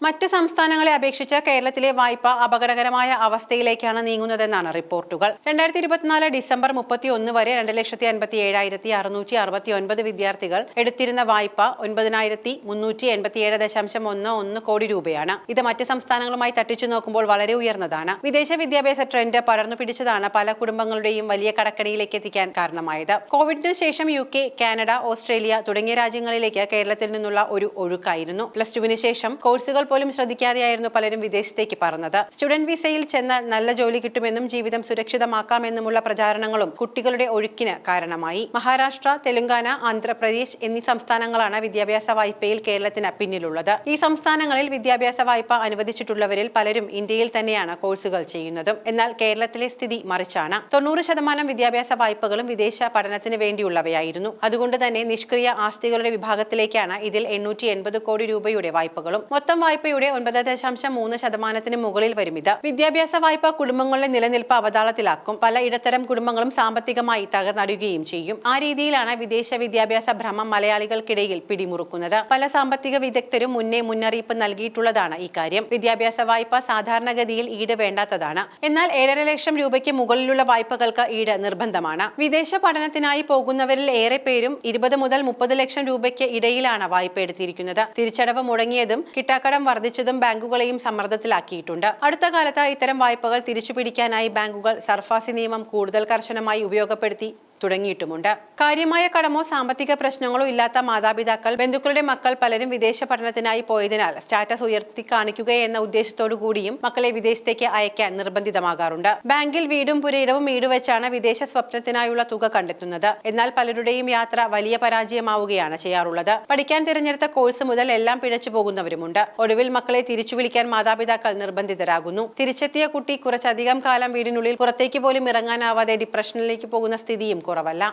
മറ്റ് സംസ്ഥാനങ്ങളെ അപേക്ഷിച്ച് കേരളത്തിലെ വായ്പ അപകടകരമായ അവസ്ഥയിലേക്കാണ് നീങ്ങുന്നതെന്നാണ് റിപ്പോർട്ടുകൾ. 2024 ഡിസംബർ 31 വരെ 2,57,669 വിദ്യാർത്ഥികൾ എടുത്തിരുന്ന വായ്പ 9,387.11 കോടി രൂപയാണ്. ഇത് മറ്റ് സംസ്ഥാനങ്ങളുമായി തട്ടിച്ചു നോക്കുമ്പോൾ വളരെ ഉയർന്നതാണ്. വിദേശ വിദ്യാഭ്യാസ ട്രെൻഡ് പടർന്നു പിടിച്ചതാണ് പല കുടുംബങ്ങളുടെയും വലിയ കടക്കണിയിലേക്ക് എത്തിക്കാൻ കാരണമായത്. കോവിഡിന് ശേഷം UK, കാനഡ, ഓസ്ട്രേലിയ തുടങ്ങിയ രാജ്യങ്ങളിലേക്ക് കേരളത്തിൽ നിന്നുള്ള ഒരു ഒഴുക്കായിരുന്നു. +2 ശേഷം കോഴ്സുകൾ പോലും ശ്രദ്ധിക്കാതെയായിരുന്നു പലരും വിദേശത്തേക്ക് പറന്നത്. സ്റ്റുഡന്റ് വിസയിൽ ചെന്നാൽ നല്ല ജോലി കിട്ടുമെന്നും ജീവിതം സുരക്ഷിതമാക്കാമെന്നുമുള്ള പ്രചാരണങ്ങളും കുട്ടികളുടെ ഒഴുക്കിന് കാരണമായി. മഹാരാഷ്ട്ര, തെലങ്കാന, ആന്ധ്രാപ്രദേശ് എന്നീ സംസ്ഥാനങ്ങളാണ് വിദ്യാഭ്യാസ വായ്പയിൽ കേരളത്തിന് പിന്നിലുള്ളത്. ഈ സംസ്ഥാനങ്ങളിൽ വിദ്യാഭ്യാസ വായ്പ അനുവദിച്ചിട്ടുള്ളവരിൽ പലരും ഇന്ത്യയിൽ തന്നെയാണ് കോഴ്സുകൾ ചെയ്യുന്നതും. എന്നാൽ കേരളത്തിലെ സ്ഥിതി മറിച്ചാണ്. 90% വിദ്യാഭ്യാസ വായ്പകളും വിദേശ പഠനത്തിന് വേണ്ടിയുള്ളവയായിരുന്നു. അതുകൊണ്ട് തന്നെ നിഷ്ക്രിയ ആസ്തികളുടെ വിഭാഗത്തിലേക്കാണ് ഇതിൽ 880 കോടി രൂപയുടെ വായ്പകളും. മൊത്തം വായ്പയുടെ 9.3% മുകളിൽ വരും ഇത്. വിദ്യാഭ്യാസ വായ്പ കുടുംബങ്ങളുടെ നിലനിൽപ്പ് അവതാളത്തിലാക്കും. പല ഇടത്തരം കുടുംബങ്ങളും സാമ്പത്തികമായി തകർന്നടിയുകയും ചെയ്യും. ആ രീതിയിലാണ് വിദേശ വിദ്യാഭ്യാസ ഭ്രമം മലയാളികൾക്കിടയിൽ പിടിമുറുക്കുന്നത്. പല സാമ്പത്തിക വിദഗ്ധരും മുന്നേ മുന്നറിയിപ്പ് നൽകിയിട്ടുള്ളതാണ് ഇക്കാര്യം. വിദ്യാഭ്യാസ വായ്പ സാധാരണഗതിയിൽ ഈട് വേണ്ടാത്തതാണ്. എന്നാൽ 7.5 ലക്ഷം രൂപയ്ക്ക് മുകളിലുള്ള വായ്പകൾക്ക് ഈട് നിർബന്ധമാണ്. വിദേശ പഠനത്തിനായി പോകുന്നവരിൽ ഏറെ പേരും 20 മുതൽ 30 ലക്ഷം രൂപയ്ക്ക് ഇടയിലാണ് വായ്പ എടുത്തിരിക്കുന്നത്. തിരിച്ചടവ് മുടങ്ങിയതും കിട്ടാക്കടം വർദ്ധിച്ചതും ബാങ്കുകളെയും സമ്മർദ്ദത്തിലാക്കിയിട്ടുണ്ട്. അടുത്ത കാലത്ത് ഇത്തരം വായ്പകൾ തിരിച്ചുപിടിക്കാനായി ബാങ്കുകൾ സർഫാസി നിയമം കൂടുതൽ കർശനമായി ഉപയോഗപ്പെടുത്തി തുടങ്ങിയിട്ടുമുണ്ട്. കാര്യമായ കടമോ സാമ്പത്തിക പ്രശ്നങ്ങളോ ഇല്ലാത്ത മാതാപിതാക്കൾ, ബന്ധുക്കളുടെ മക്കൾ പലരും വിദേശ പഠനത്തിനായി പോയതിനാൽ സ്റ്റാറ്റസ് ഉയർത്തി കാണിക്കുകയെന്ന ഉദ്ദേശത്തോടു കൂടിയും മക്കളെ വിദേശത്തേക്ക് അയക്കാൻ നിർബന്ധിതമാകാറുണ്ട്. ബാങ്കിൽ വീടും പുരയിടവും ഈടുവെച്ചാണ് വിദേശ സ്വപ്നത്തിനായുള്ള തുക കണ്ടെത്തുന്നത്. എന്നാൽ പലരുടെയും യാത്ര വലിയ പരാജയമാവുകയാണ് ചെയ്യാറുള്ളത്. പഠിക്കാൻ തിരഞ്ഞെടുത്ത കോഴ്സ് മുതൽ എല്ലാം പിഴച്ചു പോകുന്നവരുമുണ്ട്. ഒടുവിൽ മക്കളെ തിരിച്ചു വിളിക്കാൻ മാതാപിതാക്കൾ നിർബന്ധിതരാകുന്നു. തിരിച്ചെത്തിയ കുട്ടി കുറച്ചധികം കാലം വീടിനുള്ളിൽ പുറത്തേക്ക് പോലും ഇറങ്ങാനാവാതെ ഡിപ്രഷനിലേക്ക് പോകുന്ന സ്ഥിതിയും കുറവല്ല.